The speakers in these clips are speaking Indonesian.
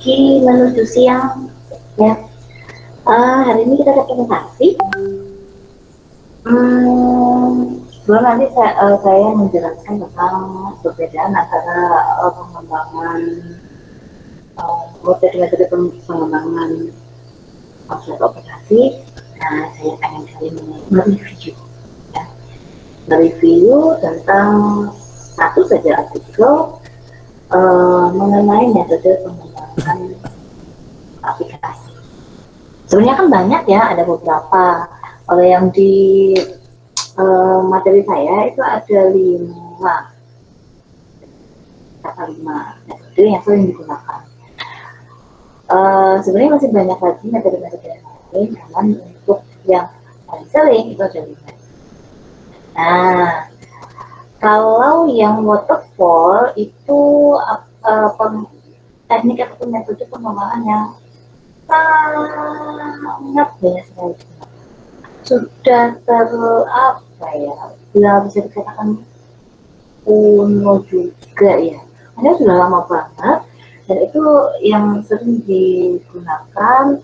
pagi menuju siang ya. Hari ini kita ada presentasi. Sebelum nanti saya menjelaskan tentang perbedaan antara pengembangan metode pengembangan konsep operasi. Nah, saya pengen kali mereview ya, mereview tentang satu saja artikel mengenai metode pengembangan aplikasi. Sebenarnya kan banyak ya, ada beberapa. Kalau yang di materi saya itu ada 5 metode yang sering digunakan. Sebenarnya masih banyak lagi metode-metode yang lain, namun untuk yang paling sering itu ada 5. Nah, kalau yang waterfall itu teknik atau metode pengembangan yang sangat banyak sekali. Sudah apa ya, bisa dikatakan kuno juga ya. Ini sudah lama banget dan itu yang sering digunakan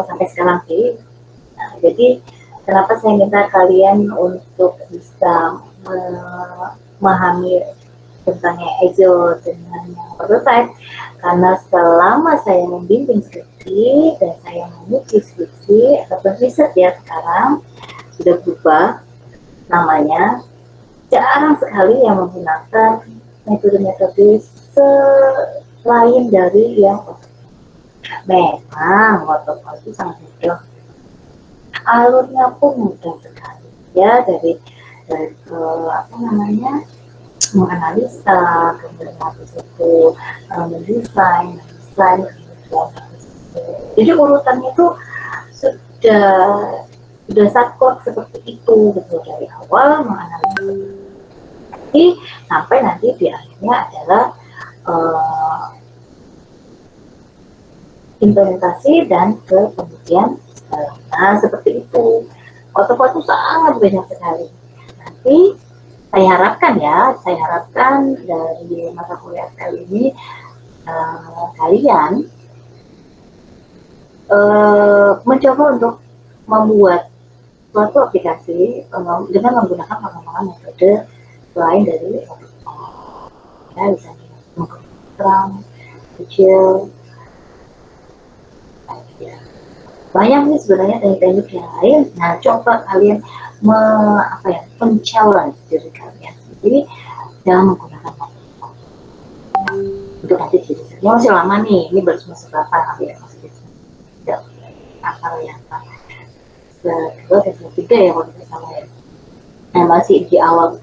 sampai sekarang sih. Nah, jadi kenapa saya minta kalian untuk bisa memahami tentang Agile dengan yang prototype, karena selama saya membimbing skripsi dan saya menguji skripsi ataupun riset ya, sekarang sudah berubah namanya, jarang sekali yang menggunakan metode-metode selain dari yang memang waterfall itu sangat mudah, alurnya pun mudah sekali ya, dari apa namanya, menganalisa, kemudian habis itu mendesain, jadi urutannya itu sudah sakor seperti itu gitu, dari awal menganalisa sampai nanti di akhirnya adalah implementasi dan kemudian nah seperti itu. Waterfall itu sangat banyak sekali. Nanti saya harapkan dari mata kuliah kali ini kalian mencoba untuk membuat suatu aplikasi dengan menggunakan pengembangan metode lain dari ya, misalnya menggunakan kecil ya. Banyak nih sebenarnya teknik-teknik yang lain. Nah, coba kalian men-challenge diri kalian. Jadi jangan menggunakan untuk nanti jadi masih lama nih, ini baru semester berapa ya, masih tidak akal yang kedua dan ketiga ya kalau tidak salah ya. Nah, masih di awal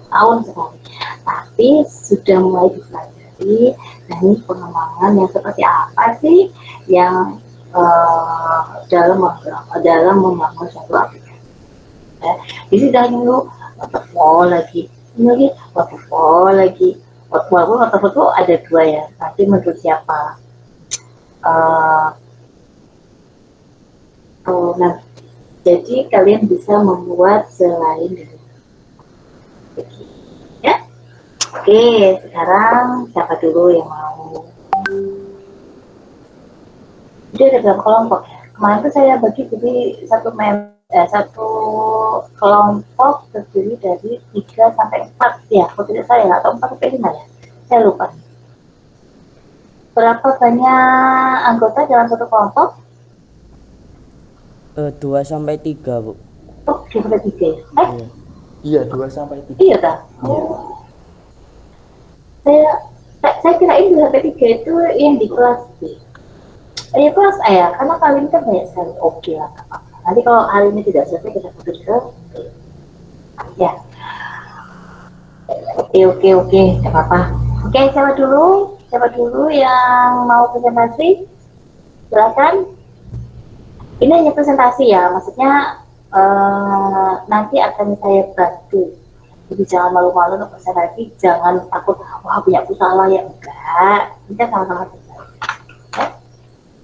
tahun sekali, tapi sudah mulai dipelajari teknik pengembangan yang seperti apa sih yang dalam membangun suatu aplikasi. Jadi dari dulu waterfall lagi, ini waterfall lagi. Waterfall itu ada 2 ya. Nanti menurut siapa? Nah, jadi kalian bisa membuat selain dari ya. Oke, sekarang siapa dulu yang mau? Jadi ada berapa kelompok ya? Kemarin tuh saya bagi jadi satu kelompok terdiri dari 3 sampai 4 ya, kalau tidak salah, atau 4 sampai 5 ya, saya lupa. Berapa banyak anggota dalam satu kelompok? 2 sampai 3 Bu. Oh, 2 sampai 3 ya? Iya 2 sampai 3. Iya kan? Oh. Saya kirain 2 sampai 3 itu yang di kelas B. Ya kelas A ya, karena kali ini kan banyak sekali. Oke lah, apa-apa. Nanti kalau hari ini tidak selesai kita fokus ke ya. Oke, tidak apa-apa. Oke, siapa dulu yang mau presentasi? Silakan. Ini hanya presentasi ya, maksudnya nanti akan saya bantu. Jadi jangan malu-malu untuk presentasi, jangan takut, wah punya aku salah ya, enggak. Kita sama-sama presentasi.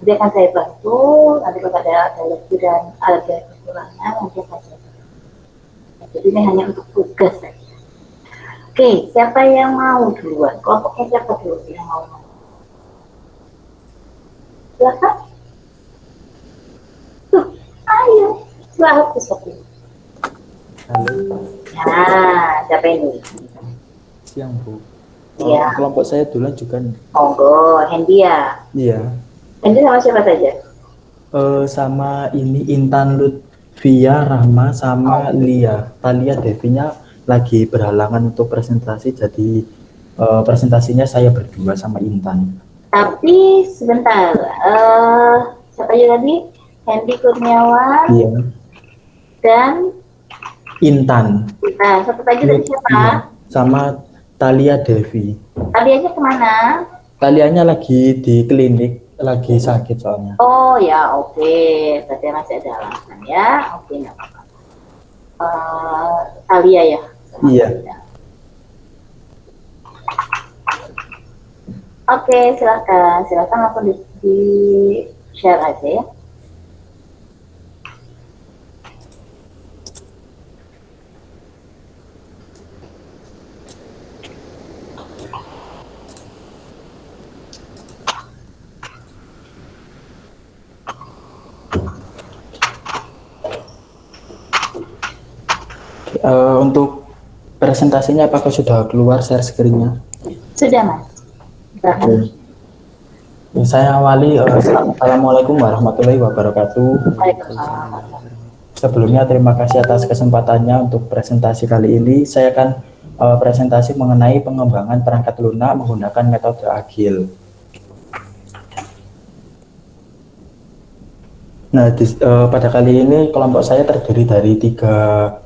Nanti akan saya bantu, nanti kalau ada lebih dan ada kekurangan, nanti akan saya bantu. Jadi ini hanya untuk tugas saja. Oke, siapa yang mau duluan? Kelompoknya siapa dulu yang mau? Silakan. Tuh, ayo. Silahkan besok. Halo, Nah, siapa ini? siang Bu. Iya. Kelompok saya duluan juga nih. Monggo, Hendy ya. Iya. Hendy sama siapa saja? Sama ini Intan Lutfia Rahma sama Lia. Talia Devinya lagi berhalangan untuk presentasi, jadi presentasinya saya berdua sama Intan. Tapi sebentar, siapa aja tadi? Hendy Kurniawan Iya. dan Intan. nah, satu lagi dari siapa? Iya. Sama Talia Devi. Tadi aja kemana? Talianya lagi di klinik, lagi sakit soalnya. Oh ya, oke. Berarti masih ada alasan ya. Oke, nggak apa-apa. Talia ya. Iya. Oke, silakan. Silakan langsung di share aja ya. Untuk presentasinya apakah sudah keluar share screen-nya? Sudah, Mas. Silakan. Saya awali, Assalamualaikum warahmatullahi wabarakatuh. Waalaikumsalam. Sebelumnya terima kasih atas kesempatannya untuk presentasi kali ini. Saya akan presentasi mengenai pengembangan perangkat lunak menggunakan metode agil. Nah, pada kali ini kelompok saya terdiri dari tiga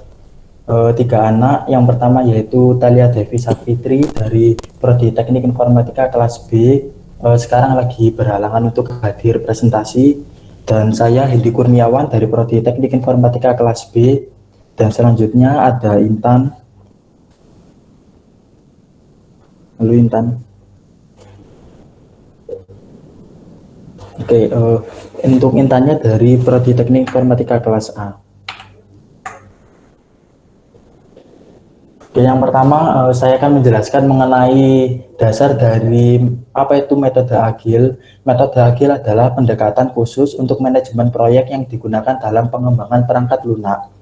anak. Yang pertama yaitu Talia Devi Sapitri dari Prodi Teknik Informatika kelas B, sekarang lagi berhalangan untuk hadir presentasi, dan saya Hendy Kurniawan dari Prodi Teknik Informatika kelas B, dan selanjutnya ada Intan. Halo Intan. Oke, untuk Intannya dari Prodi Teknik Informatika kelas A. Oke, yang pertama saya akan menjelaskan mengenai dasar dari apa itu metode agil. Metode agil adalah pendekatan khusus untuk manajemen proyek yang digunakan dalam pengembangan perangkat lunak,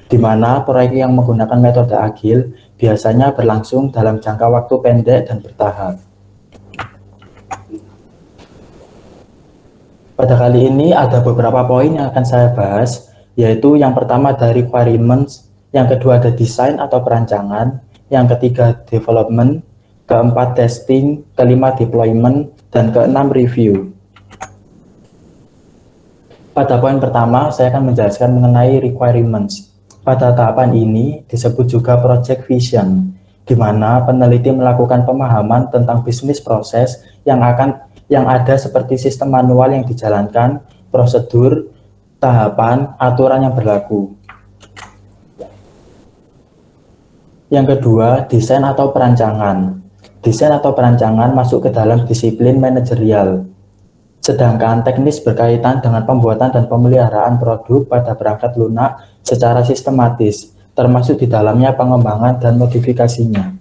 di mana proyek yang menggunakan metode agil biasanya berlangsung dalam jangka waktu pendek dan bertahap. Pada kali ini ada beberapa poin yang akan saya bahas, yaitu yang pertama dari requirements, yang kedua ada desain atau perancangan, yang ketiga development, keempat testing, kelima deployment, dan keenam review. Pada poin pertama, saya akan menjelaskan mengenai requirements. Pada tahapan ini disebut juga project vision, di mana peneliti melakukan pemahaman tentang bisnis proses yang ada seperti sistem manual yang dijalankan, prosedur, tahapan, aturan yang berlaku. Yang kedua, desain atau perancangan. Desain atau perancangan masuk ke dalam disiplin manajerial. Sedangkan teknis berkaitan dengan pembuatan dan pemeliharaan produk pada perangkat lunak secara sistematis, termasuk di dalamnya pengembangan dan modifikasinya.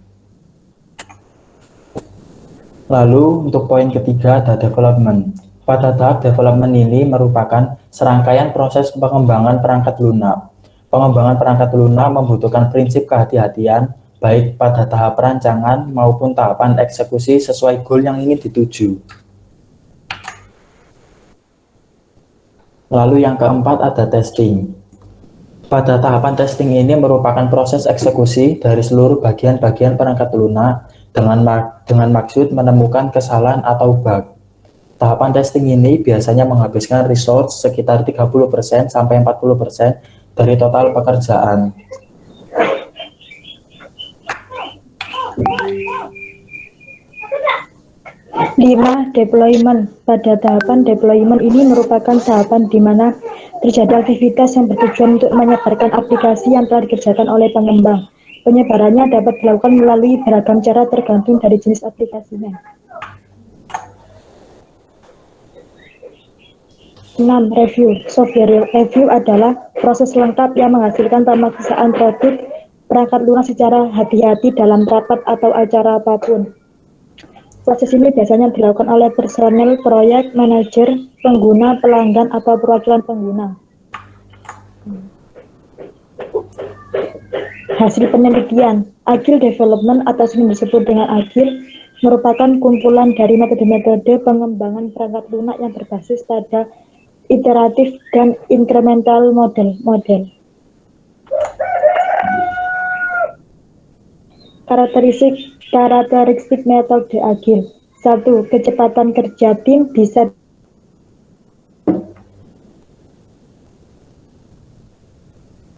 Lalu untuk poin ketiga ada development. Pada tahap development ini merupakan serangkaian proses pengembangan perangkat lunak. Pengembangan perangkat lunak membutuhkan prinsip kehati-hatian baik pada tahap perancangan maupun tahapan eksekusi sesuai goal yang ingin dituju. Lalu yang keempat ada testing. Pada tahapan testing ini merupakan proses eksekusi dari seluruh bagian-bagian perangkat lunak dengan maksud menemukan kesalahan atau bug. Tahapan testing ini biasanya menghabiskan resource sekitar 30% sampai 40% dari total pekerjaan. Lima, deployment. Pada tahapan deployment ini merupakan tahapan di mana terjadi aktivitas yang bertujuan untuk menyebarkan aplikasi yang telah dikerjakan oleh pengembang. Penyebarannya dapat dilakukan melalui beragam cara tergantung dari jenis aplikasinya. 6. Review. Software review adalah proses lengkap yang menghasilkan pemeriksaan produk perangkat lunak secara hati-hati dalam rapat atau acara apapun. Proses ini biasanya dilakukan oleh personel proyek, manajer, pengguna, pelanggan, atau perwakilan pengguna. Hasil penelitian, Agile Development atau sering disebut dengan Agile, merupakan kumpulan dari metode-metode pengembangan perangkat lunak yang berbasis pada iteratif dan incremental model. Karakteristik metode Agile. 1. Kecepatan kerja tim bisa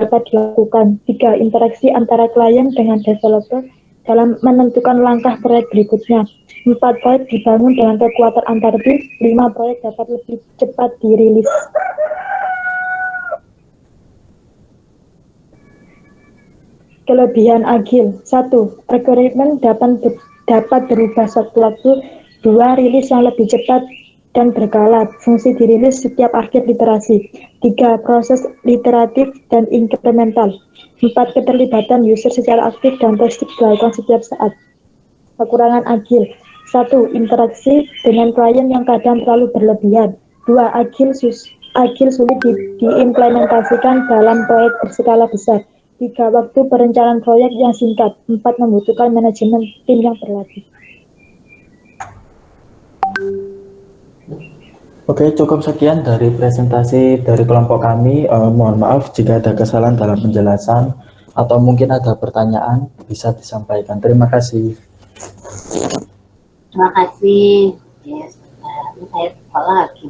dapat dilakukan. 3. Interaksi antara klien dengan developer dalam menentukan langkah proyek berikutnya. 4. Proyek dibangun dengan kekuatan antar tim. 5. Proyek dapat lebih cepat dirilis. Kelebihan Agile. 1. Requirement dapat berubah sewaktu-waktu. 2. Rilis yang lebih cepat dan berkala. Fungsi dirilis setiap akhir iterasi. 3. Proses iteratif dan incremental. 4. Keterlibatan user secara aktif dan testing dilakukan setiap saat. Kekurangan Agile. 1. Interaksi dengan klien yang kadang terlalu berlebihan. 2. Agile sulit diimplementasikan dalam proyek berskala besar. 3. Waktu perencanaan proyek yang singkat. 4. Membutuhkan manajemen tim yang berlatih. Oke, cukup sekian dari presentasi dari kelompok kami. Mohon maaf jika ada kesalahan dalam penjelasan atau mungkin ada pertanyaan bisa disampaikan. Terima kasih. Terima kasih. Yes, ini saya buka lagi.